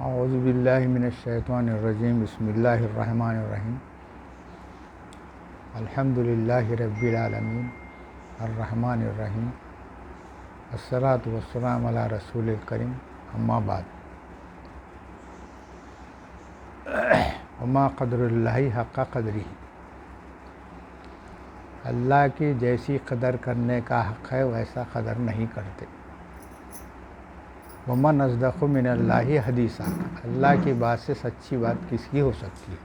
اعوذ باللہ من الشیطان الرجیم بسم اللہ الرحمن الرحیم الحمد للہ رب العالمین الرحمن الرحیم الصلاۃ والسلام علی رسول الکریم اما بعد وما قدر اللہ حق قدری، اللہ کی جیسی قدر کرنے کا حق ہے ویسا قدر نہیں کرتے۔ ومن اصدق من اللہ حدیثا، اللہ کی بات سے سچی بات کس کی ہو سکتی ہے۔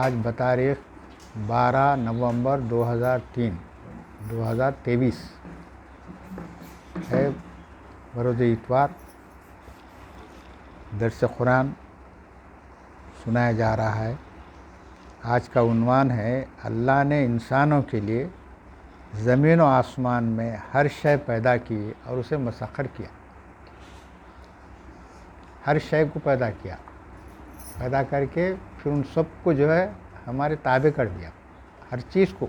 آج بتاریخ 12 نومبر 2023 ہے، بروز اتوار۔ درس قرآن سنایا جا رہا ہے۔ آج کا عنوان ہے اللہ نے انسانوں کے لیے زمین و آسمان میں ہر شے پیدا کی اور اسے مسخر کیا۔ ہر شے کو پیدا کیا، پیدا کر کے پھر ان سب کو جو ہے ہمارے تابع کر دیا۔ ہر چیز کو،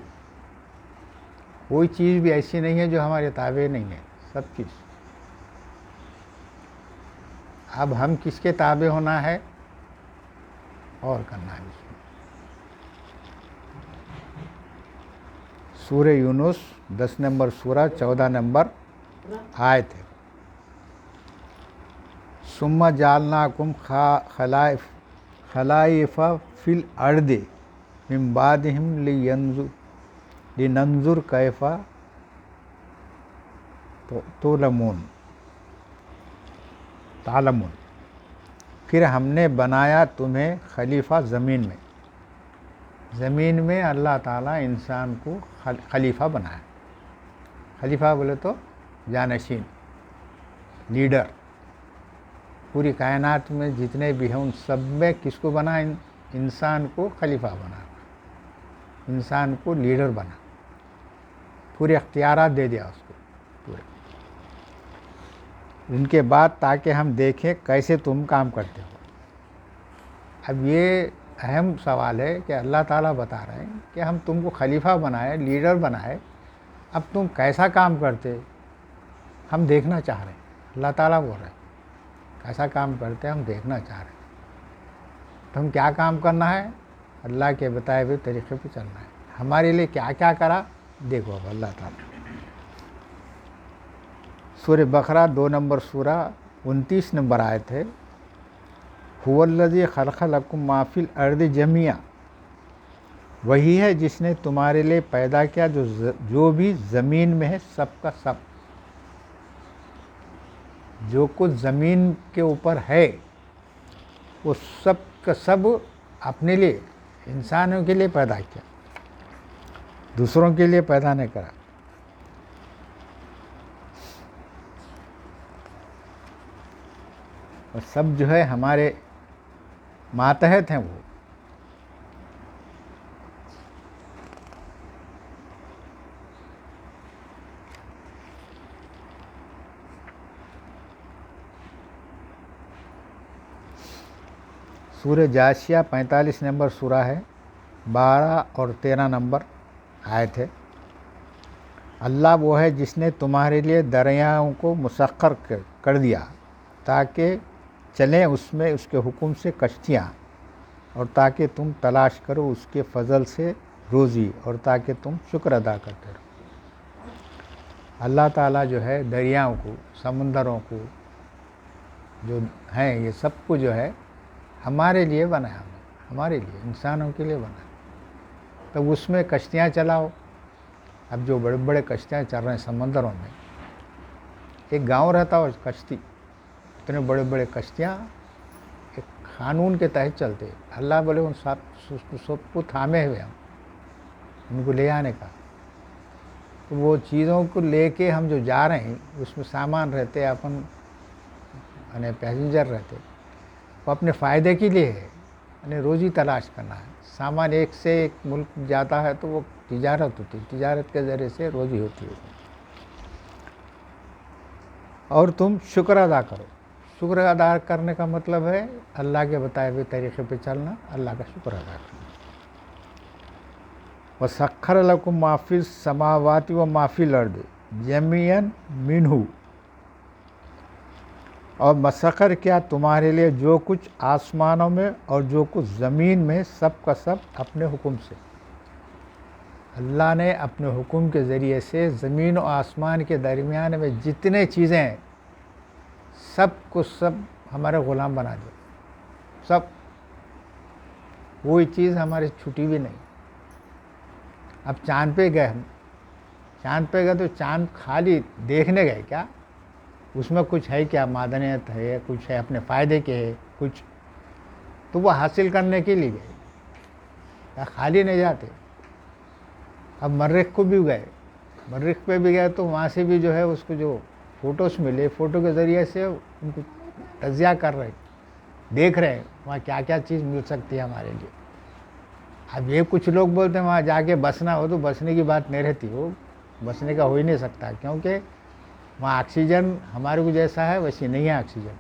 کوئی چیز بھی ایسی نہیں ہے جو ہمارے تابع نہیں ہے، سب چیز۔ اب ہم کس کے تابع ہونا ہے اور کرنا ہے۔ سورہ یونس 10 نمبر سورہ 14 نمبر آیت ہے۔ ثم جعلناکم خلائف فی الارض من بعدہم لننظر کیف تعلمون، پھر ہم نے بنایا تمہیں خلیفہ زمین میں۔ زمین میں اللہ تعالیٰ انسان کو خلیفہ بنایا۔ خلیفہ بولے تو جانشین، لیڈر۔ پوری کائنات میں جتنے بھی ہیں ان سب میں کس کو بنا؟ انسان کو خلیفہ بنا، انسان کو لیڈر بنا، پورے اختیارات دے دیا اس کو پورے۔ ان کے بعد تاکہ ہم دیکھیں کیسے تم کام کرتے ہو۔ اب یہ اہم سوال ہے کہ اللہ تعالیٰ بتا رہے ہیں کہ ہم تم کو خلیفہ بنائے، لیڈر بنائے، اب تم کیسا کام کرتے ہم دیکھنا چاہ رہے ہیں۔ اللہ تعالیٰ بول رہے ہیں کیسا کام کرتے ہم دیکھنا چاہ رہے ہیں۔ تو ہم کیا کام کرنا ہے؟ اللہ کے بتائے ہوئے طریقے پہ چلنا ہے۔ ہمارے لیے کیا کیا کرا دیکھو اب اللہ تعالیٰ۔ سورہ بقرہ 2 نمبر سورہ 29 نمبر آیت ہے۔ هو الذی خلق لکم ما فی الارض جمیعا، وہی ہے جس نے تمہارے لیے پیدا کیا جو بھی زمین میں ہے، سب کا سب۔ جو کچھ زمین کے اوپر ہے وہ سب کا سب اپنے لیے، انسانوں کے لیے پیدا کیا، دوسروں کے لیے پیدا نہیں کرا۔ اور سب جو ہے ہمارے ماتحت ہیں وہ۔ سورہ جاشیہ 45 نمبر سورہ ہے، 12 اور 13 نمبر آیت ہے۔ اللہ وہ ہے جس نے تمہارے لیے دریاؤں کو مسخر کر دیا تاکہ چلیں اس میں اس کے حکم سے کشتیاں، اور تاکہ تم تلاش کرو اس کے فضل سے روزی، اور تاکہ تم شکر ادا کرتے رہو۔ اللہ تعالیٰ جو ہے دریاؤں کو، سمندروں کو جو ہیں، یہ سب کو جو ہے ہمارے لیے بنایا، ہمارے لیے، انسانوں کے لیے بنایا۔ تب اس میں کشتیاں چلاؤ۔ اب جو بڑے بڑے کشتیاں چل رہے ہیں سمندروں میں، ایک گاؤں رہتا ہو کشتی، اتنے بڑے بڑے کشتیاں ایک قانون کے تحت چلتے۔ اللہ بولے ان سب کو تھامے ہوئے ہم، ان کو لے آنے کا۔ تو وہ چیزوں کو لے کے ہم جو جا رہے ہیں، اس میں سامان رہتے، اپن یعنی پیسنجر رہتے، وہ اپنے فائدے کے لیے ہے، یعنی روزی تلاش کرنا ہے۔ سامان ایک سے ایک ملک جاتا ہے تو وہ تجارت ہوتی ہے، تجارت کے ذریعے سے روزی ہوتی ہے۔ اور تم شکر ادا کرو۔ شکر ادا کرنے کا مطلب ہے اللہ کے بتائے ہوئے طریقے پہ چلنا، اللہ کا شکر ادا کرنا۔ وَسَخَّرَ لَكُم مَّا فِي السَّمَاوَاتِ وَمَا فِي الْأَرْضِ جَمِيعًا مِّنْهُ، اور مسخر کیا تمہارے لیے جو کچھ آسمانوں میں اور جو کچھ زمین میں سب کا سب اپنے حکم سے. اللہ نے اپنے حکم کے ذریعے سے زمین و آسمان کے درمیان میں جتنے چیزیں ہیں سب کو سب ہمارے غلام بنا دیا. سب کوئی چیز ہماری چھٹی بھی نہیں. اب چاند پہ گئے ہم، چاند پہ گئے تو چاند خالی دیکھنے گئے کیا؟ اس میں کچھ ہے کیا؟ معدنیت ہے، کچھ ہے اپنے فائدے کے ہے کچھ، تو وہ حاصل کرنے کے لیے گئے، یا خالی نہیں جاتے. اب مریخ کو بھی گئے، مریخ پہ بھی گئے تو وہاں سے بھی جو ہے اس کو جو فوٹوز ملے، فوٹو کے ذریعے سے ان کو تجزیہ کر رہے، دیکھ رہے ہیں وہاں کیا کیا چیز مل سکتی ہے ہمارے لیے. اب یہ کچھ لوگ بولتے ہیں وہاں جا کے بسنا ہو، تو بسنے کی بات نہیں رہتی، وہ بسنے کا ہو ہی نہیں سکتا، کیونکہ وہاں آکسیجن ہمارے کو جیسا ہے ویسی نہیں ہے آکسیجن.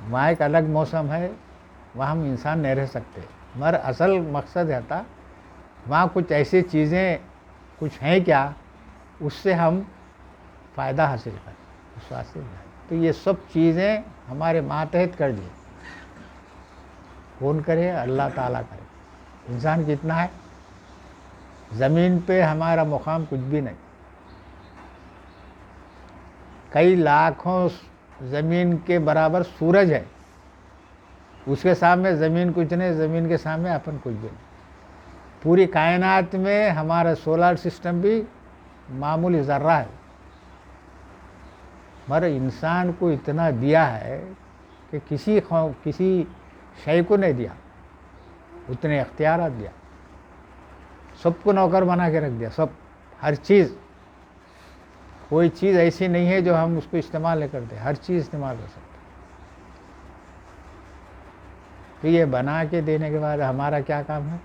وہاں ایک الگ موسم ہے، وہاں ہم انسان نہیں رہ سکتے. مگر اصل مقصد ہے تھا وہاں کچھ ایسی چیزیں کچھ ہیں کیا اس سے ہم فائدہ حاصل کریں، اس واسطے. تو یہ سب چیزیں ہمارے ماتحت کر دی. کون کرے؟ اللہ تعالیٰ کرے. انسان کتنا ہے؟ زمین پہ ہمارا مقام کچھ بھی نہیں. کئی لاکھوں زمین کے برابر سورج ہے، اس کے سامنے زمین کچھ نہیں، زمین کے سامنے اپن کچھ بھی نہیں. پوری کائنات میں ہمارا سولر سسٹم بھی معمولی ذرہ ہے، مگر انسان کو اتنا دیا ہے کہ کسی شے کو نہیں دیا، اتنے اختیارات دیا. سب کو نوکر بنا کے رکھ دیا، سب، ہر چیز. کوئی چیز ایسی نہیں ہے جو ہم اس کو استعمال نہیں کرتے، ہر چیز استعمال کر سکتے. تو یہ بنا کے دینے کے بعد ہمارا کیا کام ہے؟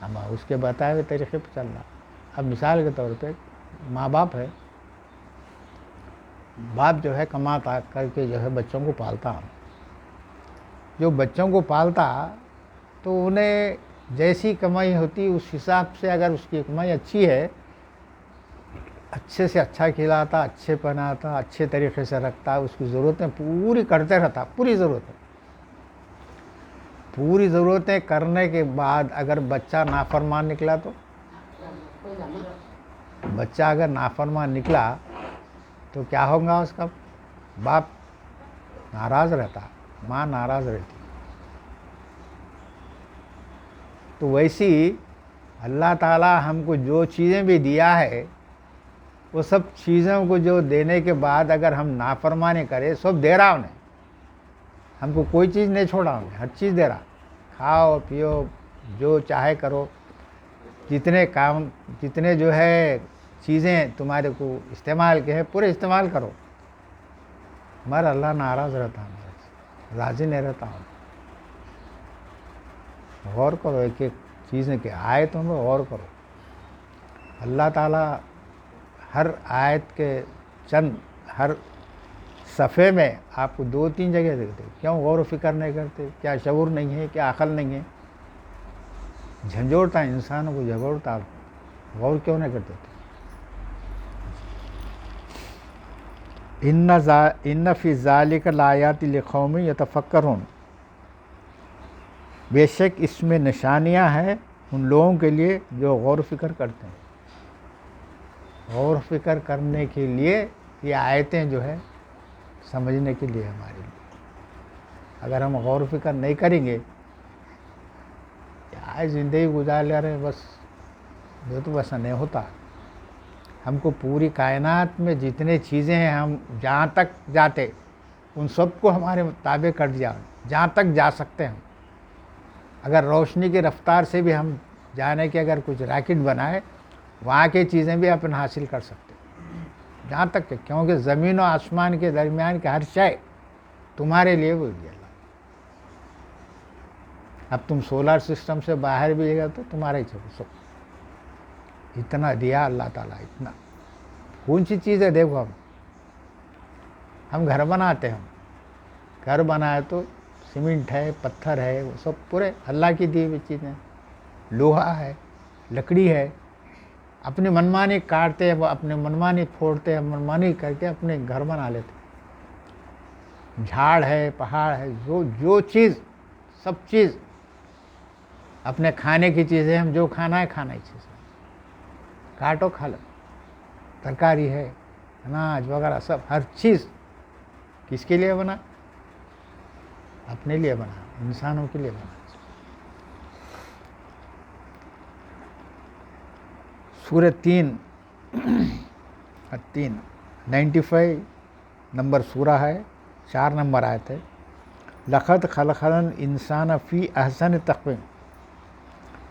ہم اس کے بتائے ہوئے طریقے پہ چلنا. اب مثال کے طور پہ ماں باپ ہے، باپ جو ہے کماتا کر کے جو ہے بچوں کو پالتا. جو بچوں کو پالتا تو انہیں جیسی کمائی ہوتی اس حساب سے، اگر اس کی کمائی اچھی ہے، اچھے سے اچھا کھلاتا، اچھے پہناتا، اچھے طریقے سے رکھتا، اس کی ضرورتیں پوری کرتے رہتا. پوری ضرورتیں کرنے کے بعد اگر بچہ نافرمان نکلا تو بچہ اگر نافرمان نکلا تو کیا ہوگا؟ اس کا باپ ناراض رہتا، ماں ناراض رہتی. تو ویسی اللہ تعالیٰ ہم کو جو چیزیں بھی دیا ہے وہ سب چیزوں کو جو دینے کے بعد اگر ہم نافرمانی کرے، سب دے رہا انہیں. ہم کو کوئی چیز نہیں چھوڑا، انہیں ہر چیز دے رہا. کھاؤ پیو، جو چاہے کرو، جتنے جو ہے چیزیں تمہارے کو استعمال کے ہیں پورے استعمال کرو. مگر اللہ ناراض رہتا، ہمارے راضی نہیں رہتا. غور کرو ایک ایک چیزیں کے آیتوں میں غور کرو. اللہ تعالیٰ ہر آیت کے ہر صفحے میں آپ کو 2-3 جگہ دیکھتے. کیوں غور و فکر نہیں کرتے؟ کیا شعور نہیں ہے؟ کیا عقل نہیں ہے؟ جھنجھوڑتا انسانوں کو، جھگڑتا. غور کیوں نہیں کرتے؟ ان فی ذالک لآیات لقوم یتفکرون، بے شک اس میں نشانیاں ہیں ان لوگوں کے لیے جو غور و فکر کرتے ہیں. غور و فکر کرنے کے لیے یہ آیتیں جو ہے سمجھنے کے لیے ہمارے لیے. اگر ہم غور و فکر نہیں کریں گے، آئے زندگی گزار لے رہے بس، یہ تو ویسا نہیں ہوتا. ہم کو پوری کائنات میں جتنے چیزیں ہیں ہم جہاں تک جاتے ان سب کو ہمارے تابع کر دیا، جہاں تک جا سکتے ہیں. اگر روشنی کی رفتار سے بھی ہم جانے کے اگر کچھ راکٹ بنائے، وہاں کی چیزیں بھی اپن حاصل کر سکتے جہاں تک کہ، کیونکہ زمین و آسمان کے درمیان کے ہر شے تمہارے لیے وہ دیا اللہ. اب تم سولر سسٹم سے باہر بھی گئے تو تمہارا ہی سب اتنا دیا اللہ تعالیٰ. اتنا کون سی چیز ہے؟ دیکھو ہم گھر بناتے ہیں، گھر بنائے تو سیمنٹ ہے، پتھر ہے، وہ سب پورے اللہ کی دی ہوئی چیزیں. لوہا ہے، لکڑی ہے. اپنی منمانی کاٹتے، وہ اپنے منمانی پھوڑتے، منمانی کر کے اپنے گھر بنا لیتے. جھاڑ ہے، پہاڑ ہے، جو چیز، سب چیز اپنے کھانے کی چیزیں، ہم جو کھانا ہے کھانا ہی چیز ہے، کاٹو کھا لو. ترکاری ہے، اناج وغیرہ سب، ہر چیز کس کے لیے بنا؟ اپنے لیے بنا، انسانوں کے لیے بنا. سورہ 95 نمبر سورہ ہے، 4 نمبر آیت ہے. لقد خلقنا الانسان فی احسن تقویم،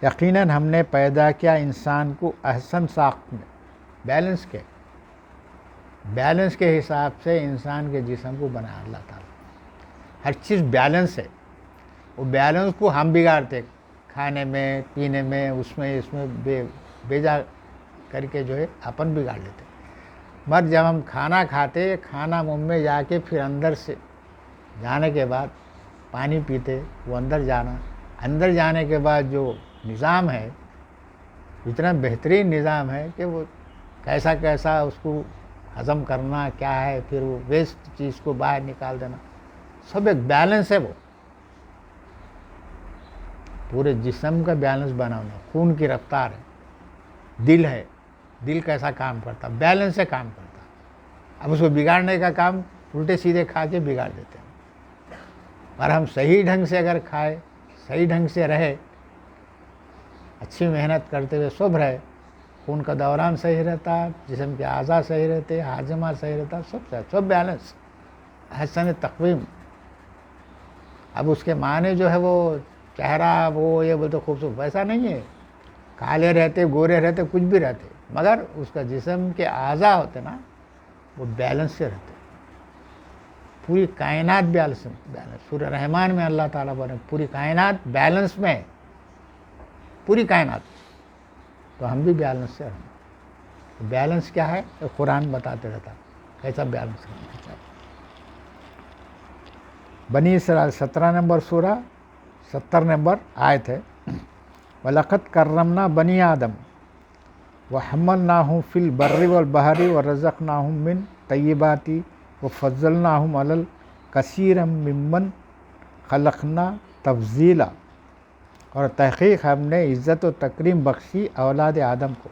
یقیناً ہم نے پیدا کیا انسان کو احسن ساخت میں، بیلنس کے حساب سے انسان کے جسم کو بنایا اللہ تعالیٰ. ہر چیز بیلنس ہے. وہ بیلنس کو ہم بگاڑتے، کھانے میں، پینے میں، اس میں بیجا کر کے جو ہے اپن بگاڑ لیتے. مگر جب ہم کھانا کھاتے، کھانا منہ میں جا کے پھر اندر سے جانے کے بعد پانی پیتے، وہ اندر جانے کے بعد جو نظام ہے، اتنا بہترین نظام ہے کہ وہ کیسا اس کو ہضم کرنا کیا ہے، پھر وہ ویسٹ چیز کو باہر نکال دینا، سب ایک بیلنس ہے. وہ پورے جسم کا بیلنس بنا ہونا، خون کی رفتار ہے، دل ہے، دل کیسا کام کرتا، بیلنس سے کام کرتا. اب اس کو بگاڑنے کا کام الٹے سیدھے کھا کے بگاڑ دیتے ہیں. اور ہم صحیح ڈھنگ سے اگر کھائے، صحیح ڈھنگ سے رہے، اچھی محنت کرتے ہوئے سب رہے، خون کا دوران صحیح رہتا، جسم کے اعضاء صحیح رہتے، ہاضمہ صحیح رہتا، سب بیلنس، احسن تقویم. اب اس کے معنی جو ہے وہ چہرہ، وہ یہ بولتے خوبصورت، ویسا نہیں ہے. کالے رہتے، گورے رہتے، کچھ بھی رہتے، مگر اس کا جسم کے اعضاء ہوتے نا، وہ بیلنس سے رہتے. پوری کائنات بیلنس. سورہ رحمان میں اللہ تعالیٰ بولے پوری کائنات بیلنس میں ہے، پوری کائنات. تو ہم بھی بیلنس سے رہیں. بیلنس کیا ہے؟ قرآن بتاتے رہتا کیسا بیلنس کرنا چاہیے. بنی اسرائیل 17 نمبر سورہ 70 نمبر آیت ہے. وَلَقَدْ كَرَّمْنَا بَنِي آدَمَ وَحَمَّلْنَاهُمْ فِي الْبَرِّ وَالْبَحْرِ وَرَزَقْنَاهُمْ مِنْ طَيِّبَاتِ وَفَضَّلْنَاهُمْ عَلَى الْكَثِيرِ مِمَّنْ خَلَقْنَا تَفْضِيلًا. اور تحقیق ہم نے عزت و تکریم بخشی اولاد آدم کو.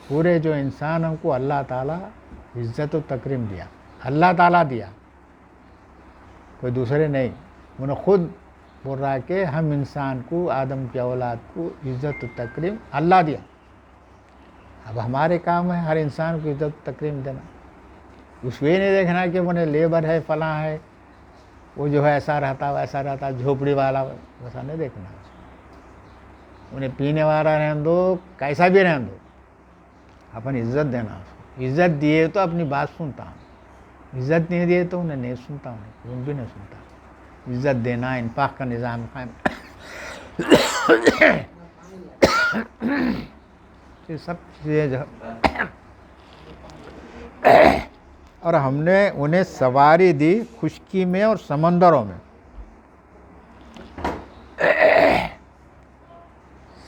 پورے جو انسانوں کو اللہ تعالیٰ عزت و تکریم دیا، اللہ تعالیٰ دیا، کوئی دوسرے نہیں. انہوں خود بول رہا ہے کہ ہم انسان کو، آدم کی اولاد کو عزت و تکریم اللہ دیا. اب ہمارے کام ہے ہر انسان کو عزت و تکریم دینا. اس یہ نہیں دیکھنا کہ انہیں لیبر ہے، فلاں ہے، وہ جو ہے ایسا رہتا ویسا رہتا، جھوپڑی والا، ویسا نہیں دیکھنا. انہیں پینے والا رہن دو، کیسا بھی رہن دو، اپن عزت دینا. عزت دیے تو اپنی بات سنتا ہوں، عزت نہیں دیے تو انہیں نہیں سنتا ہوں، ان بھی نہیں سنتا. عزت دینا، انفاق کا نظام قائم. یہ سب چیزیں جو، اور ہم نے انہیں سواری دی خشکی میں اور سمندروں میں.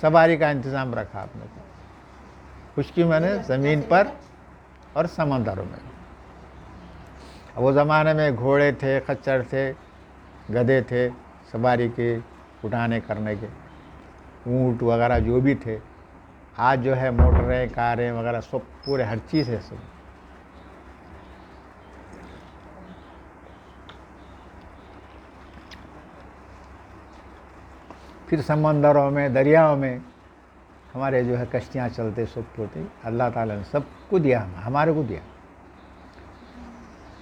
سواری کا انتظام رکھا آپ نے. خشکی میں نے زمین پر اور سمندروں میں. وہ زمانے میں گھوڑے تھے، خچر تھے، گدھے تھے، سواری کے اٹھانے کرنے کے، اونٹ وغیرہ جو بھی تھے. آج جو ہے موٹریں، کاریں وغیرہ سب پورے ہر چیز ہے سب. پھر سمندروں میں، دریاؤں میں ہمارے جو ہے کشتیاں چلتے، سب ہوتے. اللہ تعالیٰ نے سب کو دیا، ہمارے کو دیا.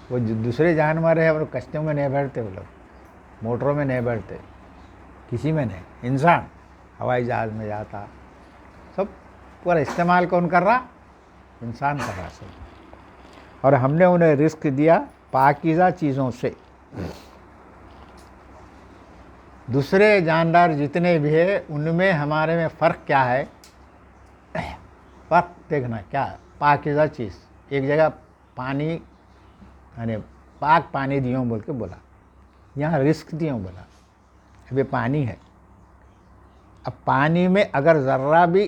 وہ جو دوسرے جانور ہے وہ کشتیوں میں نہیں بیٹھتے، وہ لوگ موٹروں میں نہیں بیٹھتے، کسی میں نہیں. انسان ہوائی جہاز میں جاتا، سب پورا استعمال کون کر رہا؟ انسان کر رہا سب. اور ہم نے انہیں رزق دیا پاکیزہ چیزوں سے. دوسرے جاندار جتنے بھی ہیں ان میں ہمارے میں فرق کیا ہے؟ فرق دیکھنا کیا ہے؟ پاکیزہ چیز. ایک جگہ پانی، یعنی پاک پانی دیوں بول کے بولا، یہاں رزق دیوں بولا. اب یہ پانی ہے، اب پانی میں اگر ذرہ بھی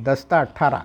10-18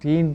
3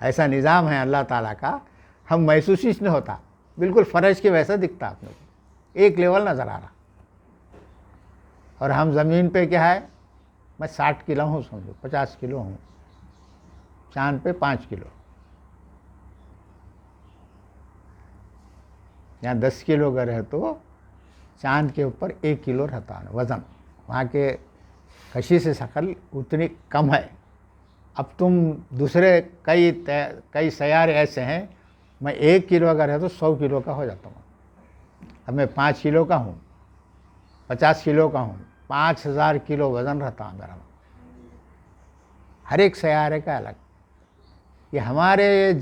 ایسا نظام ہے اللہ تعالیٰ کا، ہم محسوس ہی نہیں ہوتا، بالکل فرش کے ویسا دکھتا آپ لوگ، ایک لیول نظر آ رہا. اور ہم زمین پہ کیا ہے، میں 60 کلو ہوں، سمجھو 50 کلو ہوں، چاند پہ 5 کلو، یہاں 10 کلو اگر ہے تو چاند کے اوپر 1 کلو رہتا ہے وزن. وہاں کے کشش ثقل اتنی کم ہے. اب تم دوسرے کئی سیارے ایسے ہیں، میں 1 کلو اگر ہے تو 100 کلو کا ہو جاتا ہوں. اب میں 5 کلو کا ہوں، 50 کلو کا ہوں، 5000 کلو وزن رہتا ہے میرا. ہر ایک سیارے کا الگ. یہ ہمارے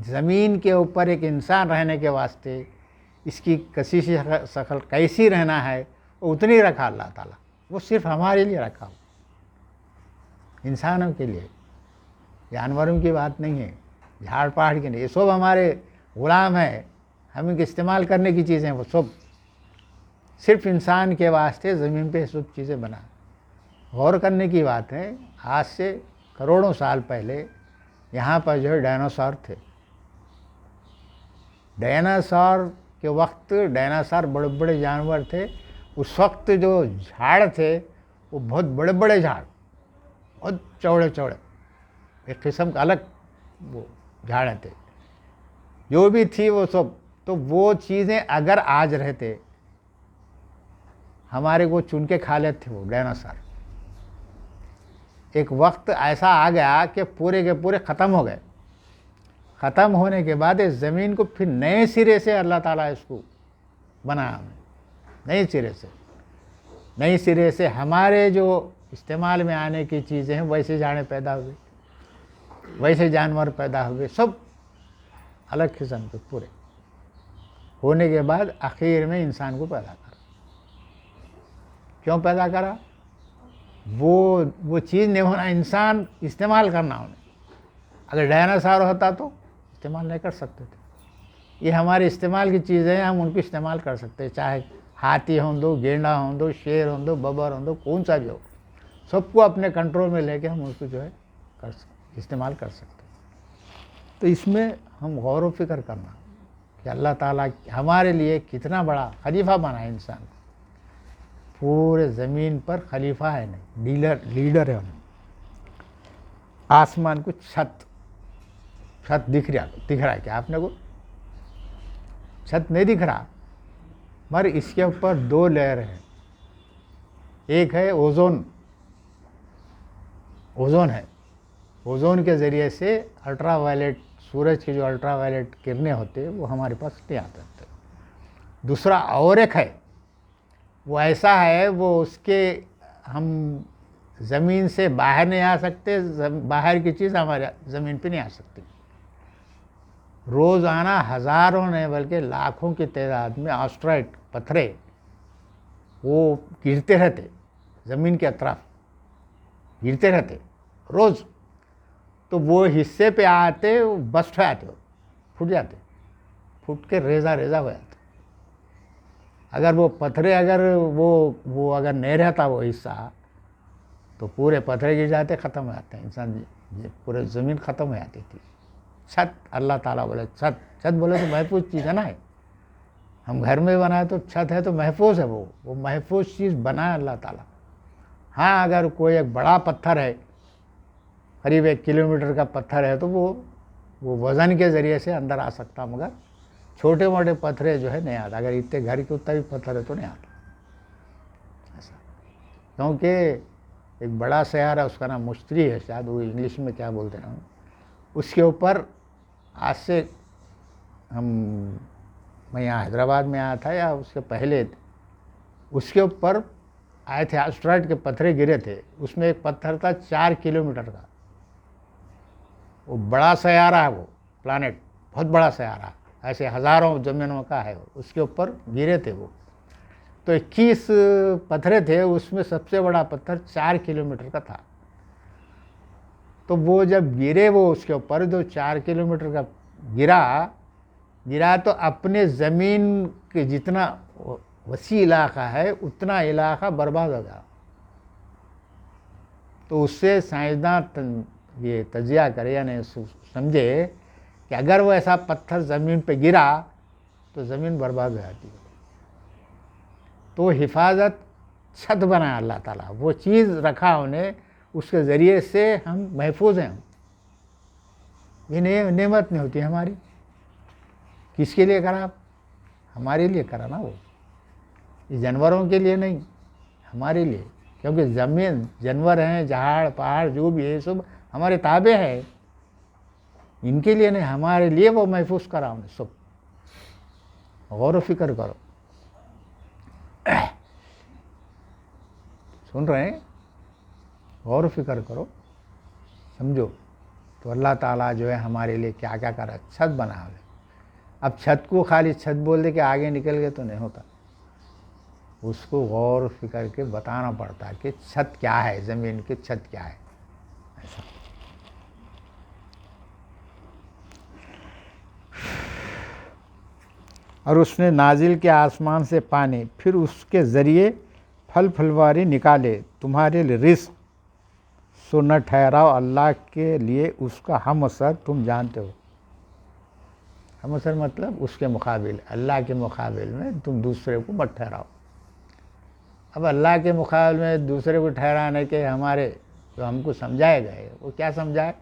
زمین کے اوپر ایک انسان رہنے کے واسطے اس کی کشش ثقل کیسی رہنا ہے وہ اتنی رکھا اللہ تعالیٰ. وہ صرف ہمارے لیے رکھا، انسانوں کے لیے، جانوروں کی بات نہیں ہے، جھاڑ پہاڑ کی نہیں. یہ سب ہمارے غلام ہیں، ہم ان کے استعمال کرنے کی چیزیں، وہ سب صرف انسان کے واسطے زمین پہ سب چیزیں بنا. غور کرنے کی بات ہے، آج سے کروڑوں سال پہلے یہاں پر جو ہے ڈائناسور تھے. ڈائناسور کے وقت ڈائناسور بڑے بڑے جانور تھے. اس وقت جو جھاڑ تھے وہ بہت بڑے بڑے جھاڑ، بہت چوڑے چوڑے، ایک قسم کا الگ وہ جھاڑ تھے. جو بھی تھی وہ سب، تو وہ چیزیں اگر آج رہتے ہمارے کو چن کے کھا لیتے وہ ڈائناسور. ایک وقت ایسا آ گیا کہ پورے کے پورے ختم ہو گئے. ختم ہونے کے بعد اس زمین کو پھر نئے سرے سے اللہ تعالیٰ اس کو بنایا، نئے سرے سے ہمارے جو استعمال میں آنے کی چیزیں ہیں ویسے جھاڑیں پیدا ہوئے، ویسے جانور پیدا ہوئے، سب الگ قسم کے پورے ہونے کے بعد آخر میں انسان کو پیدا کرا. کیوں پیدا کرا؟ وہ چیز نہیں ہونا، انسان استعمال کرنا انہیں. اگر ڈائناسور ہوتا تو استعمال نہیں کر سکتے تھے. یہ ہمارے استعمال کی چیزیں ہیں، ہم ان کو استعمال کر سکتے ہیں، چاہے ہاتھی ہوں دو، گینڈا ہوں دو، شیر ہوں دو، ببر ہوں دو، کون سا بھی ہو، سب کو اپنے کنٹرول میں لے کے ہم اس کو جو ہے استعمال کر سکتے ہیں. تو اس میں ہم غور و فکر کرنا کہ اللہ تعالیٰ ہمارے لیے کتنا بڑا خلیفہ بنا ہے. انسان پورے زمین پر خلیفہ ہے، نہیں لیڈر ہے. ہم آسمان کو چھت دکھ رہا ہے کیا آپ نے کو؟ چھت نہیں دکھ رہا، مگر اس کے اوپر 2 لیئر ہیں. ایک ہے اوزون ہے، اوزون کے ذریعے سے الٹرا وائلیٹ، سورج کی جو الٹرا وائلیٹ کرنیں ہوتے ہیں وہ ہمارے پاس نہیں آ سکتے. دوسرا اور ایک ہے، وہ ایسا ہے، وہ اس کے ہم زمین سے باہر نہیں آ سکتے، باہر کی چیز ہمارے زمین پہ نہیں آ سکتی. روزانہ ہزاروں نہیں بلکہ لاکھوں کی تعداد میں آسٹرائڈ پتھرے وہ گرتے رہتے، زمین کے اطراف گرتے رہتے روز. تو وہ حصے پہ آتے، بسٹ ہو جاتے، پھٹ جاتے، پھٹ کے ریزہ ہو جاتے. اگر وہ پتھرے وہ اگر نہیں رہتا وہ حصہ تو پورے پتھرے گر جاتے، ختم ہو جاتے ہیں انسان، پورے زمین ختم ہو جاتی تھی. چھت اللہ تعالیٰ بولے، چھت بولے تو محفوظ چیز ہے نا. ہم گھر میں بنائے تو چھت ہے تو محفوظ ہے، وہ محفوظ چیز بنائے اللہ تعالیٰ. ہاں اگر کوئی ایک بڑا پتھر ہے، قریب 1 کلومیٹر کا پتھر ہے تو وہ وزن کے ذریعے سے اندر آ سکتا، مگر چھوٹے موٹے پتھرے جو ہے نہیں آتا. اگر اتنے گھر کے اتنا بھی پتھر ہے تو نہیں آتا ایسا. کیونکہ ایک بڑا سیارہ، اس کا نام مشتری ہے، شاید وہ انگلش میں کیا بولتے ہیں، اس کے اوپر آج سے میں یہاں حیدرآباد میں آیا تھا یا اس کے پہلے، اس کے اوپر آئے تھے آسٹرائڈ کے پتھرے گرے تھے. اس میں ایک پتھر تھا 4 کلومیٹر کا. وہ بڑا سیارہ ہے، وہ پلانٹ بہت بڑا سیارہ، ایسے ہزاروں زمینوں کا ہے. اس کے اوپر گرے تھے وہ تو 21 پتھرے تھے، اس میں سب سے بڑا پتھر 4 کلومیٹر کا تھا. تو وہ جب گرے، وہ اس کے اوپر جو 4 کلومیٹر کا گرا تو اپنے زمین کے جتنا وسیع علاقہ ہے اتنا علاقہ برباد ہو گیا. تو اس سے سائنسداں یہ تجزیہ کرے یعنی سمجھے کہ اگر وہ ایسا پتھر زمین پہ گرا تو زمین برباد ہو جاتی ہے. تو حفاظت چھت بنایا اللہ تعالیٰ, وہ چیز رکھا انہیں, اس کے ذریعے سے ہم محفوظ ہیں. یہ نعمت نہیں ہوتی ہماری. کس کے لیے کرا؟ ہمارے لیے کرا نا وہ. یہ جانوروں کے لیے نہیں, ہمارے لیے. کیونکہ زمین جانور ہیں, جہاڑ پہاڑ جو بھی ہے یہ سب ہمارے تابع ہے. ان کے لیے نہیں, ہمارے لیے وہ محفوظ کرا انہیں سب. غور و فکر کرو. سن رہے ہیں؟ غور و فکر کرو, سمجھو. تو اللہ تعالیٰ جو ہے ہمارے لیے کیا کیا کرا, چھت بنا ہے. اب چھت کو خالی چھت بول دے کہ آگے نکل گئے تو نہیں ہوتا, اس کو غور و فکر کے بتانا پڑتا ہے کہ چھت کیا ہے, زمین کی چھت کیا ہے. ایسا اور اس نے نازل کے آسمان سے پانی, پھر اس کے ذریعے پھل پھلواری نکالے تمہارے لیے رزق, سو نہ ٹھہراؤ اللہ کے لیے اس کا ہم اثر, تم جانتے ہو. ہم اثر مطلب اس کے مقابل, اللہ کے مقابل میں تم دوسرے کو مت ٹھہراؤ. اب اللہ کے مقابل میں دوسرے کو ٹھہرانے کے ہمارے جو ہم کو سمجھائے گئے, وہ کیا سمجھائے؟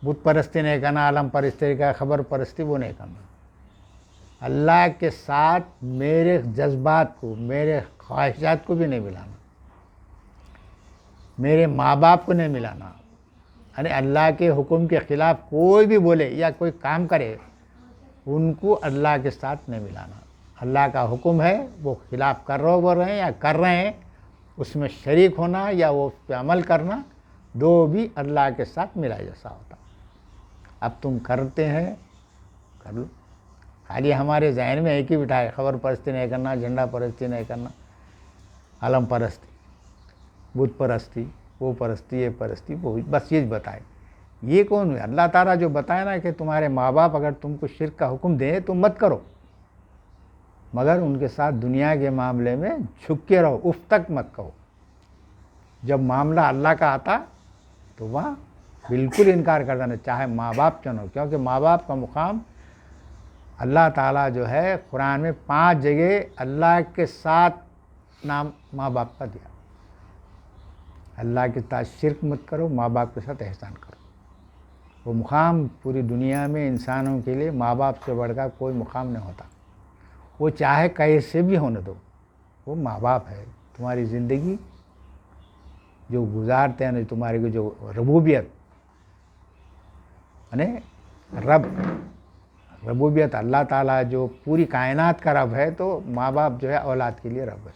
بت پرستی نہیں کرنا, عالم پرستی کا, خبر پرستی وہ نہیں کرنا. اللہ کے ساتھ میرے جذبات کو, میرے خواہشات کو بھی نہیں ملانا, میرے ماں باپ کو نہیں ملانا. یعنی اللہ کے حکم کے خلاف کوئی بھی بولے یا کوئی کام کرے, ان کو اللہ کے ساتھ نہیں ملانا. اللہ کا حکم ہے, وہ خلاف کر رہے ہیں یا کر رہے ہیں, اس میں شریک ہونا یا وہ اس پہ عمل کرنا, دو بھی اللہ کے ساتھ ملا جیسا ہوتا. اب تم کرتے ہیں, کر لو. خالی ہمارے ذہن میں ایک ہی بٹھائے, خبر پرستی نہیں کرنا, جھنڈا پرستی نہیں کرنا, علم پرستی, بت پرستی, وہ پرستی, یہ پرستی, وہ بس یہ بتائے. یہ کون ہے؟ اللہ تعالیٰ جو بتایا نا کہ تمہارے ماں باپ اگر تم کو شرک کا حکم دیں تو مت کرو, مگر ان کے ساتھ دنیا کے معاملے میں جھک کے رہو, اف تک مت کہو. جب معاملہ اللہ کا آتا تو وہاں بالکل انکار کر دینا, چاہے ماں باپ چنو. کیونکہ ماں باپ کا مقام اللہ تعالیٰ جو ہے قرآن میں 5 جگہ اللہ کے ساتھ نام ماں باپ کا دیا. اللہ کے ساتھ شرک مت کرو, ماں باپ کے ساتھ احسان کرو. وہ مقام پوری دنیا میں انسانوں کے لیے ماں باپ سے بڑھ کر کوئی مقام نہیں ہوتا. وہ چاہے کیسے بھی ہونے دو, وہ ماں باپ ہے. تمہاری زندگی جو گزارتے ہیں, تمہاری جو ربوبیت, یعنی ربوبیت اللہ تعالیٰ جو پوری کائنات کا رب ہے, تو ماں باپ جو ہے اولاد کے لیے رب ہے.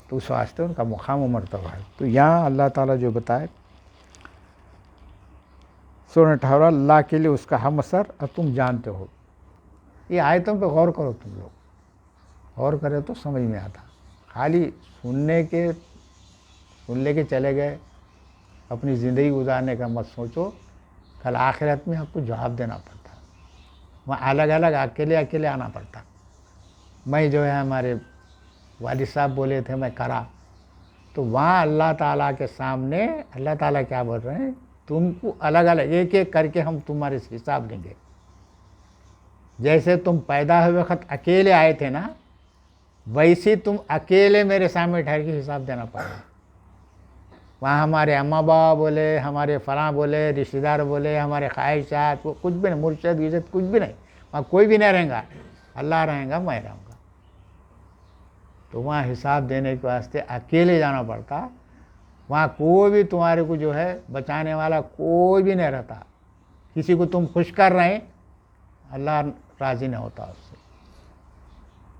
تو اس واسطے ان کا مقام و مرتبہ ہے. تو یہاں اللہ تعالیٰ جو بتائے, سو نہ ٹھہراؤ اللہ کے لیے اس کا ہم اثر, اور تم جانتے ہو. یہ آیتوں پہ غور کرو, تم لوگ غور کرے تو سمجھ میں آتا. خالی سننے کے چلے گئے, اپنی زندگی گزارنے کا مت سوچو. کل آخرت میں آپ کو جواب دینا پڑتا, وہاں الگ الگ اکیلے آنا پڑتا. میں جو ہے ہمارے والد صاحب بولے تھے, میں کرا, تو وہاں اللہ تعالیٰ کے سامنے اللہ تعالیٰ کیا بول رہے ہیں, تم کو الگ الگ ایک ایک کر کے ہم تمہارے حساب لیں گے. جیسے تم پیدا ہوئے وقت اکیلے آئے تھے نا, ویسے تم اکیلے میرے سامنے ٹھہر کے حساب دینا پڑا. وہاں ہمارے اماں بابا بولے, ہمارے فلاں بولے, رشتہ دار بولے, ہمارے خواہشات, کچھ بھی نہیں, مرشد عزت کچھ بھی نہیں, وہاں کوئی بھی نہیں رہیں گا. اللہ رہیں گا, میں رہوں گا. تو وہاں حساب دینے کے واسطے اکیلے جانا پڑتا. وہاں کوئی بھی تمہارے کو جو ہے بچانے والا کوئی بھی نہیں رہتا. کسی کو تم خوش کر رہے ہیں, اللہ راضی نہیں ہوتا اس سے.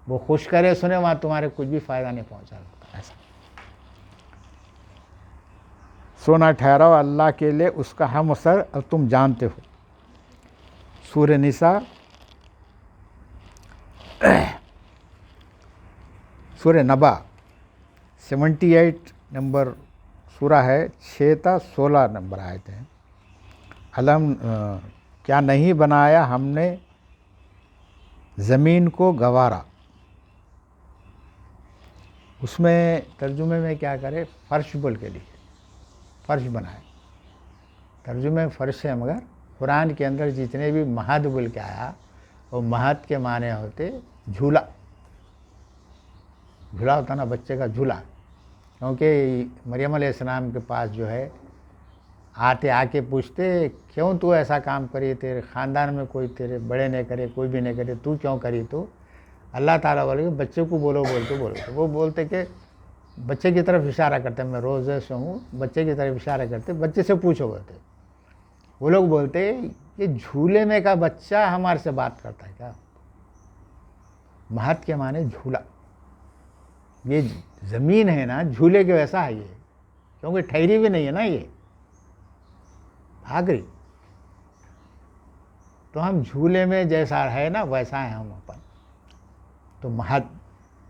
وہ خوش کرے سنے, وہاں تمہارے کچھ بھی فائدہ نہیں پہنچا سکتا. ایسا سونا ٹھہراؤ اللہ کے لیے اس کا ہم اثر, اور تم جانتے ہو. سورہ نساء سورہ نبا 78 نمبر سورہ ہے, 6 تا 16 نمبر آیت ہیں. علم کیا نہیں بنایا ہم نے زمین کو گوارا. اس میں ترجمے میں کیا کرے, فرش بول کے لکھے, فرش بنائے. ترجمے فرش ہے، مگر قرآن کے اندر جتنے بھی مہد بول کے آیا وہ مہد کے معنی ہوتے جھولا. جھولا ہوتا نا بچے کا جھولا. کیونکہ مریم علیہ السلام کے پاس جو ہے آ کے پوچھتے کیوں تو ایسا کام کری، تیرے خاندان میں کوئی تیرے بڑے نہیں کرے، کوئی بھی نہیں کرے، تو کیوں کری؟ تو اللہ تعالیٰ بولے بچے کو بولو بولتے وہ بولتے کہ بچے کی طرف اشارہ کرتے، میں روزے سے ہوں، بچے کی طرف اشارہ کرتے، بچے سے پوچھو بولتے. وہ لوگ بولتے کہ جھولے میں کا بچہ ہمارے سے بات کرتا ہے کیا؟ مہد کے معنی جھولا. یہ زمین ہے نا جھولے کے ویسا ہے یہ، کیونکہ ٹھہری بھی نہیں ہے نا، یہ بھاگ رہی. تو ہم جھولے میں جیسا ہے نا ویسا ہیں ہم اپن. تو مہد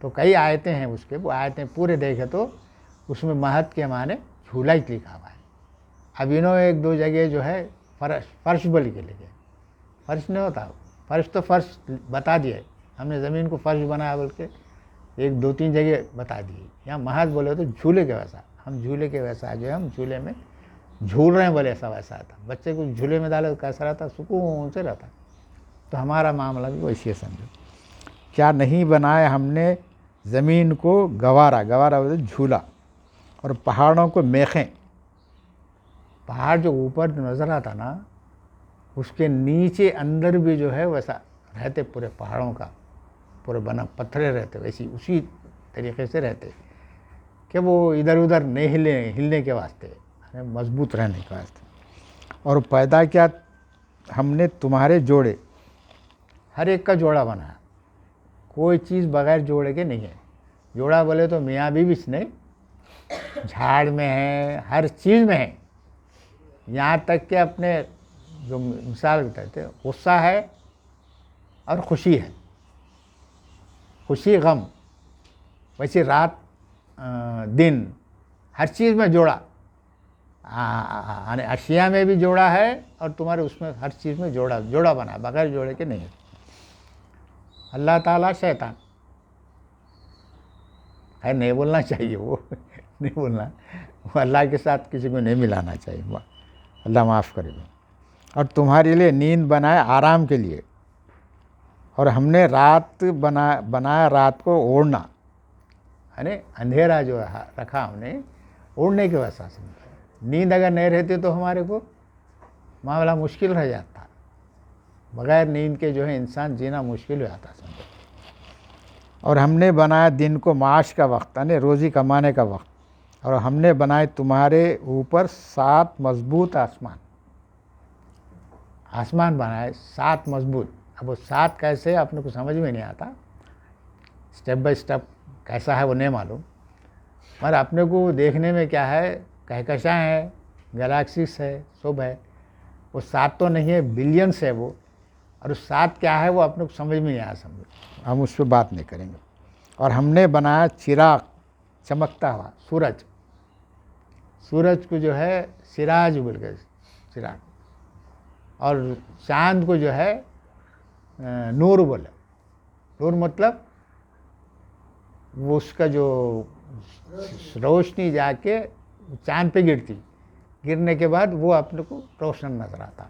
تو کئی آیتیں ہیں اس کے، وہ آیتیں پورے دیکھے تو اس میں مہد کے معنی جھولا ہی لکھا ہوا ہے. اب انہوں ایک دو جگہ جو ہے فرش بول کے لکھے. فرش نہیں ہوتا، فرش تو فرش بتا دیا، ہم نے زمین کو فرش بنایا بول کے ایک دو تین جگہ بتا دی. یہاں مہد بولے تو جھولے کے ویسا، ہم جھولے کے ویسا جو ہے ہم جھولے میں جھول رہے ہیں بولے ایسا ویسا آتا. بچے کو جھولے میں ڈالے تو کیسا رہتا؟ سکون سے رہتا. تو ہمارا معاملہ بھی ویسے سمجھو. کیا نہیں بنایا ہم نے زمین کو گوارا بولے جھولا، اور پہاڑوں کو میخیں. پہاڑ جو اوپر نظر آتا نا اس کے نیچے اندر بھی جو ہے ویسا رہتے، پورے پہاڑوں کا پورے بنا پتھرے رہتے، ویسی اسی طریقے سے رہتے کہ وہ ادھر ادھر نہیں ہلنے کے واسطے، مضبوط رہنے کے واسطے. اور پیدا کیا ہم نے تمہارے جوڑے، ہر ایک کا جوڑا بنا. کوئی چیز بغیر جوڑے کے نہیں ہے. جوڑا بولے تو میاں بیوی نہیں، جھاڑ میں ہے، ہر چیز میں ہے. یہاں تک کہ اپنے جو مثال بتاتے غصہ ہے اور خوشی ہے، خوشی غم، ویسے رات دن ہر چیز میں جوڑا. اشیاء میں بھی جوڑا ہے اور تمہارے اس میں ہر چیز میں جوڑا بنا، بغیر جوڑے کے نہیں ہے. اللہ تعالیٰ شیطان ہے، نہیں بولنا چاہیے، وہ نہیں بولنا، وہ اللہ کے ساتھ کسی کو نہیں ملانا چاہیے، اللہ معاف کرے گا. اور تمہارے لیے نیند بنائے آرام کے لیے، اور ہم نے رات بنایا رات کو اوڑھنا، یعنی اندھیرا جو رکھا ہم نے اوڑھنے کے ویسا سمجھا. نیند اگر نہیں رہتی تو ہمارے کو معاملہ مشکل رہ جاتا. بغیر نیند کے جو ہے انسان جینا مشکل ہو جاتا سمجھو. اور ہم نے بنایا دن کو معاش کا وقت، یعنی روزی کمانے کا وقت. اور ہم نے بنائے تمہارے اوپر 7 مضبوط آسمان بنائے 7 مضبوط. اب وہ 7 کیسے اپنے کو سمجھ میں نہیں آتا، سٹیپ بائی سٹیپ کیسا ہے وہ نہیں معلوم، پر اپنے کو دیکھنے میں کیا ہے، کہکشاں ہے، گلیکسیز ہے، سب ہے. وہ 7 تو نہیں ہے، بلینس ہے وہ. اور 7 کیا ہے وہ اپنے کو سمجھ میں نہیں آیا سمجھو، ہم اس پہ بات نہیں کریں گے. اور ہم نے بنایا چراغ، چمکتا ہوا سورج کو جو ہے سراج بول کے چراغ، اور چاند کو جو ہے نور بولے. نور مطلب وہ اس کا جو روشنی جا کے چاند پہ گرنے کے بعد وہ اپنے کو روشن نظر آتا.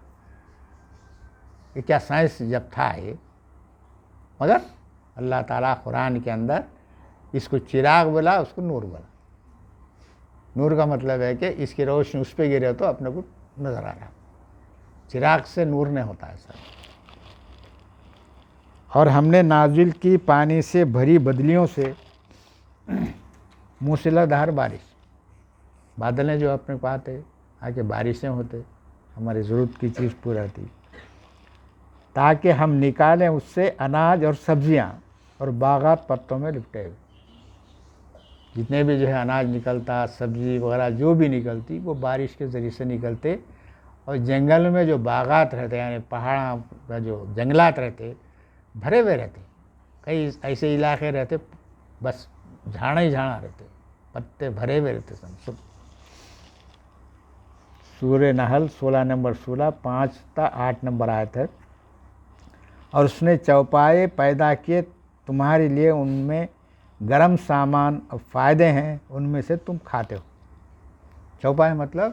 یہ کیا سائنس جب تھا یہ، مگر اللہ تعالیٰ قرآن کے اندر اس کو چراغ بولا، اس کو نور بولا. نور کا مطلب ہے کہ اس کی روشنی اس پہ گرے تو اپنے کو نظر آ رہا. چراغ سے نور نہیں ہوتا ایسا. اور ہم نے نازل کی پانی سے بھری بدلیوں سے موسلادھار بارش. بادلیں جو اپنے کو آتے آکے بارشیں ہوتے، ہماری ضرورت کی چیز پوری ہوتی، تاکہ ہم نکالیں اس سے اناج اور سبزیاں، اور باغات پتوں میں لپٹے ہوئے. جتنے بھی جو ہے اناج نکلتا، سبزی وغیرہ جو بھی نکلتی وہ بارش کے ذریعے سے نکلتے. اور جنگل میں جو باغات رہتے، یعنی پہاڑوں کا جو جنگلات رہتے بھرے ہوئے رہتے. کئی ایسے علاقے رہتے بس جھاڑا ہی جھاڑا رہتے، پتے بھرے ہوئے رہتے سب. سورہ نحل 16 نمبر 5 تا 8 نمبر آیت ہے. اور اس نے چوپائے پیدا کیے تمہارے لیے، ان میں گرم سامان اور فائدے ہیں، ان میں سے تم کھاتے ہو. چوپائے مطلب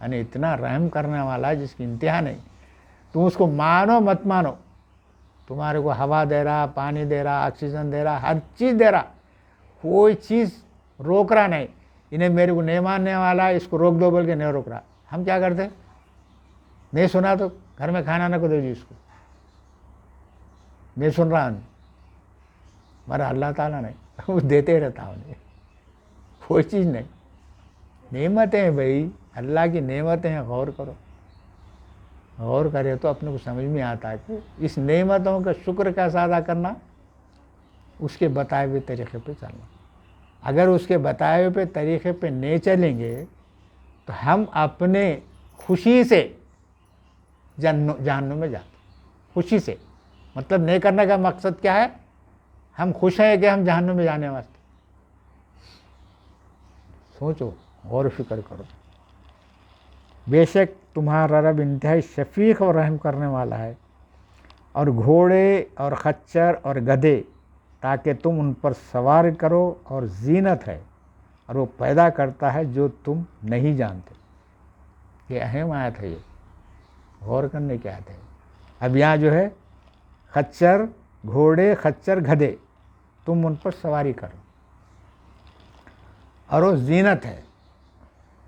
یعنی اتنا رحم کرنے والا ہے جس کی انتہا نہیں. تم اس کو مانو مت مانو, تمہارے کو ہوا دے رہا, پانی دے رہا, آکسیجن دے رہا, ہر چیز دے رہا, کوئی چیز روک رہا نہیں. انہیں میرے کو نہیں ماننے والا ہے, اس کو روک دو بول کے نہیں روک رہا. ہم کیا کرتے, نہیں سنا تو گھر میں کھانا نہ کو دو جی اس کو, نہیں سن رہا ہوں, ہمارا اللہ تعالیٰ نہیں, وہ دیتے رہتا انہیں, کوئی چیز نہیں. نعمتیں ہیں بھائی, اللہ کی نعمتیں ہیں, غور کرو. غور کرے تو اپنے کو سمجھ میں آتا ہے کہ اس نعمتوں کا شکر کیسا ادا کرنا, اس کے بتائے ہوئے طریقے پہ چلنا. اگر اس کے بتائے ہوئے طریقے پہ نہیں چلیں گے تو ہم اپنے خوشی سے جہنم میں جاتے. خوشی سے مطلب نہیں کرنے کا مقصد کیا ہے, ہم خوش ہیں کہ ہم جہنم میں جانے واسطے. سوچو, غور و فکر کرو. بے شک تمہارا رب انتہائی شفیق اور رحم کرنے والا ہے. اور گھوڑے اور خچر اور گدھے تاکہ تم ان پر سوار کرو, اور زینت ہے, اور وہ پیدا کرتا ہے جو تم نہیں جانتے. یہ اہم آیت ہے, یہ غور کرنے کی آیت ہے. اب یہاں جو ہے خچر, گھوڑے, خچر, گدھے, تم ان پر سواری کرو, اور وہ زینت ہے.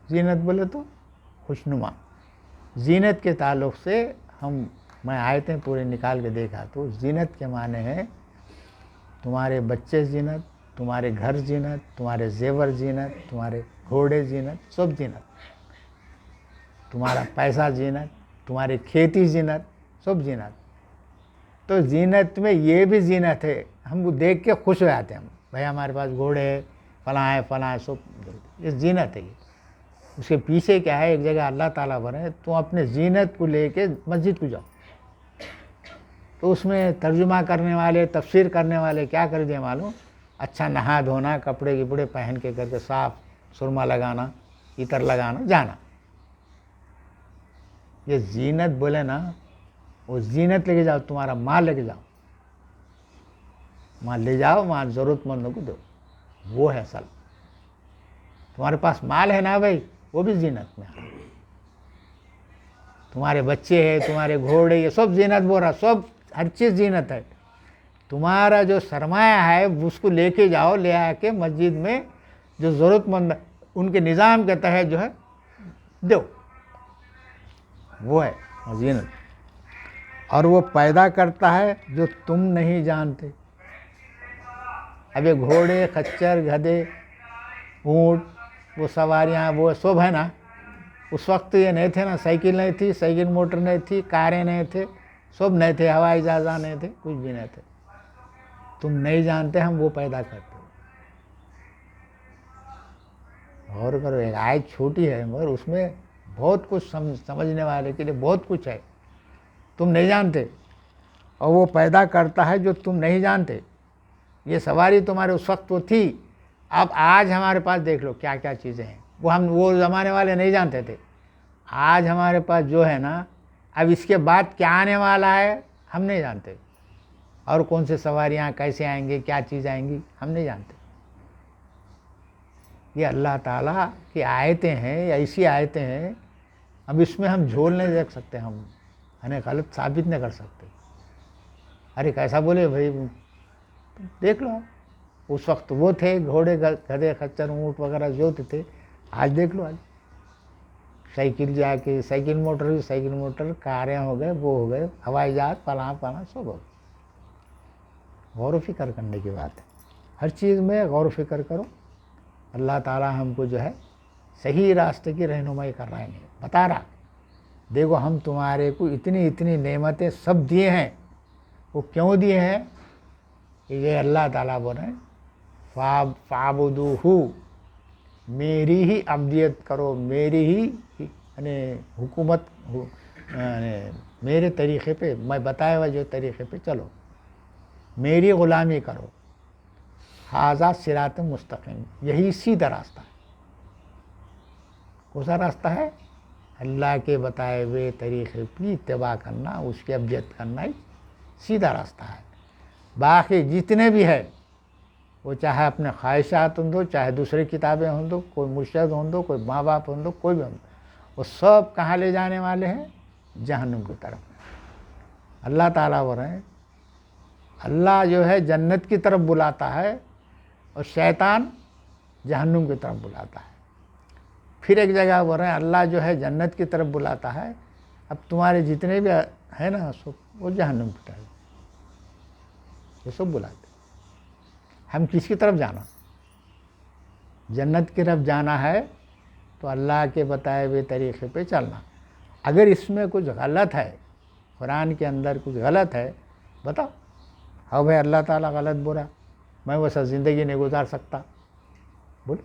زینت بولے تو خوشنما. زینت کے تعلق سے میں آیتیں پورے نکال کے دیکھا تو زینت کے معنی ہے تمہارے بچے زینت, تمہارے گھر زینت, تمہارے زیور زینت, تمہارے گھوڑے زینت, سب زینت. تمہارا پیسہ زینت, تمہاری کھیتی زینت, سب زینت. تو زینت میں یہ بھی زینت ہے, ہم کو دیکھ کے خوش ہو جاتے ہیں. ہم بھائی ہمارے پاس گھوڑے ہے, فلاں ہے, فلاں ہے, سب, یہ زینت ہے. یہ اس کے پیچھے کیا ہے, ایک جگہ اللہ تعالیٰ بنے تو اپنے زینت کو لے کے مسجد کو جاؤ. تو اس میں ترجمہ کرنے والے, تفسیر کرنے والے کیا کر دیں معلوم, اچھا نہا دھونا, کپڑے کپڑے پہن کے کر کے صاف, سرما لگانا, عطر لگانا, جانا. یہ زینت بولے نا, وہ زینت لے کے جاؤ, تمہارا مال لے کے جاؤ, مال لے جاؤ, مال ضرورت مندوں کو دو, وہ ہے اصل. تمہارے پاس مال ہے نا بھائی, وہ بھی زینت میں. تمہارے بچے ہیں, تمہارے گھوڑے, یہ سب زینت بول رہا, سب ہر چیز زینت ہے. تمہارا جو سرمایہ ہے اس کو لے کے جاؤ, لے آ کے مسجد میں جو ضرورت مند ان کے نظام کے تحت جو ہے دو, وہ ہے زینت. اور وہ پیدا کرتا ہے جو تم نہیں جانتے. اب یہ گھوڑے, خچر, گدھے, اونٹ, وہ سواریاں, وہ سب ہے نا, اس وقت یہ نہیں تھے نا, سائیکل نہیں تھی, سائیکل موٹر نہیں تھی, کاریں نہیں تھے, سب نہیں تھے, ہوائی جہاز نہیں تھے, کچھ بھی نہیں تھے. تم نہیں جانتے, ہم وہ پیدا کرتے. غور کرو, ایک آیت چھوٹی ہے مگر اس میں بہت کچھ سمجھنے والے کے لیے بہت کچھ ہے. تم نہیں جانتے, اور وہ پیدا کرتا ہے جو تم نہیں جانتے. یہ سواری تمہارے اس وقت وہ تھی, اب آج ہمارے پاس دیکھ لو کیا کیا چیزیں ہیں, وہ زمانے والے نہیں جانتے تھے. آج ہمارے پاس جو ہے نا, اب اس کے بعد کیا آنے والا ہے ہم نہیں جانتے, اور کون سے سواریاں کیسے آئیں گے, کیا چیز آئیں گی, ہم نہیں جانتے. یہ اللہ تعالیٰ کی آیتیں ہیں, یا ایسی آیتیں ہیں, اب اس میں ہم جھول نہیں دیکھ سکتے, ہم ہمیں غلط ثابت نہیں کر سکتے. ارے کیسا بولے بھائی, دیکھ لو اس وقت وہ تھے, گھوڑے, گدھے, خچر, اونٹ وغیرہ جو تھے. آج دیکھ لو, آج سائیکل جا کے, سائیکل موٹر, کاریں ہو گئے, وہ ہو گئے, ہوائی جہاز, فلاں سب ہو گئے. غور و فکر کرنے کی بات ہے, ہر چیز میں غور و فکر کرو. اللہ تعالیٰ ہم کو جو ہے صحیح راستے کی رہنمائی کر رہے ہیں, بتا رہا, دیکھو ہم تمہارے کو اتنی نعمتیں سب دیے ہیں. وہ کیوں دیے ہیں, کہ یہ اللہ تعالیٰ بول رہے ہیں فَاعْبُدُوهُ, میری ہی عبدیت کرو, میری ہی یعنی حکومت, میرے طریقے پہ, میں بتایا ہوا جو طریقے پہ چلو, میری غلامی کرو. ھذا صراط مستقیم, یہی سیدھا راستہ ہے. کون سا راستہ ہے, اللہ کے بتائے ہوئے طریقے کی اتباع کرنا, اس کی عبدیت کرنا, ہی سیدھا راستہ ہے. باقی جتنے بھی ہے وہ چاہے اپنے خواہشات ہوں دو, چاہے دوسری کتابیں ہوں دو, کوئی مرشد ہوں دو, کوئی ماں باپ ہوں دو, کوئی بھی ہوں دو, وہ سب کہاں لے جانے والے ہیں؟ جہنم کی طرف۔ اللہ تعالیٰ بول رہے ہیں اللہ جو ہے جنت کی طرف بلاتا ہے اور شیطان جہنم کی طرف بلاتا ہے۔ پھر ایک جگہ بول رہے ہیں اللہ جو ہے جنت کی طرف بلاتا ہے، اب تمہارے جتنے بھی ہیں نا سب وہ جہنم کی طرف، یہ سب بلاتے۔ ہم کس کی طرف جانا؟ جنت کی طرف جانا ہے تو اللہ کے بتائے ہوئے طریقے پہ چلنا۔ اگر اس میں کچھ غلط ہے، قرآن کے اندر کچھ غلط ہے، بتاؤ۔ ہاں بھائی اللہ تعالیٰ غلط بولا، میں ویسا زندگی نہیں گزار سکتا، بولو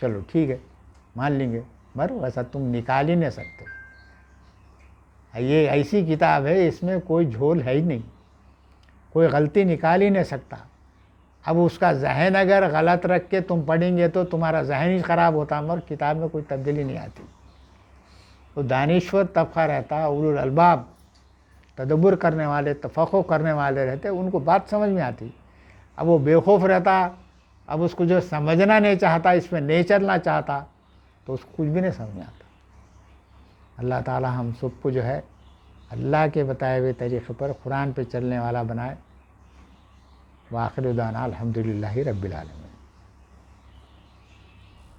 چلو ٹھیک ہے مان لیں گے، مگر ویسا تم نکال ہی نہیں سکتے۔ یہ ایسی کتاب ہے اس میں کوئی جھول ہے ہی نہیں، کوئی غلطی نکال ہی نہیں سکتا۔ اب اس کا ذہن اگر غلط رکھ کے تم پڑھیں گے تو تمہارا ذہن ہی خراب ہوتا، مگر کتاب میں کوئی تبدیلی نہیں آتی۔ وہ دانشور طبقہ رہتا، اولو الالباب، تدبر کرنے والے، تفقہ کرنے والے رہتے، ان کو بات سمجھ میں آتی۔ اب وہ بے خوف رہتا، اب اس کو جو سمجھنا نہیں چاہتا، اس میں نہیں چلنا چاہتا، تو اس کو کچھ بھی نہیں سمجھ میں آتا۔ اللہ تعالی ہم سب کو جو ہے اللہ کے بتائے ہوئے طریقے پر قرآن پہ چلنے والا بنائے۔ وآخر دعوانا الحمدللہ رب العالمین۔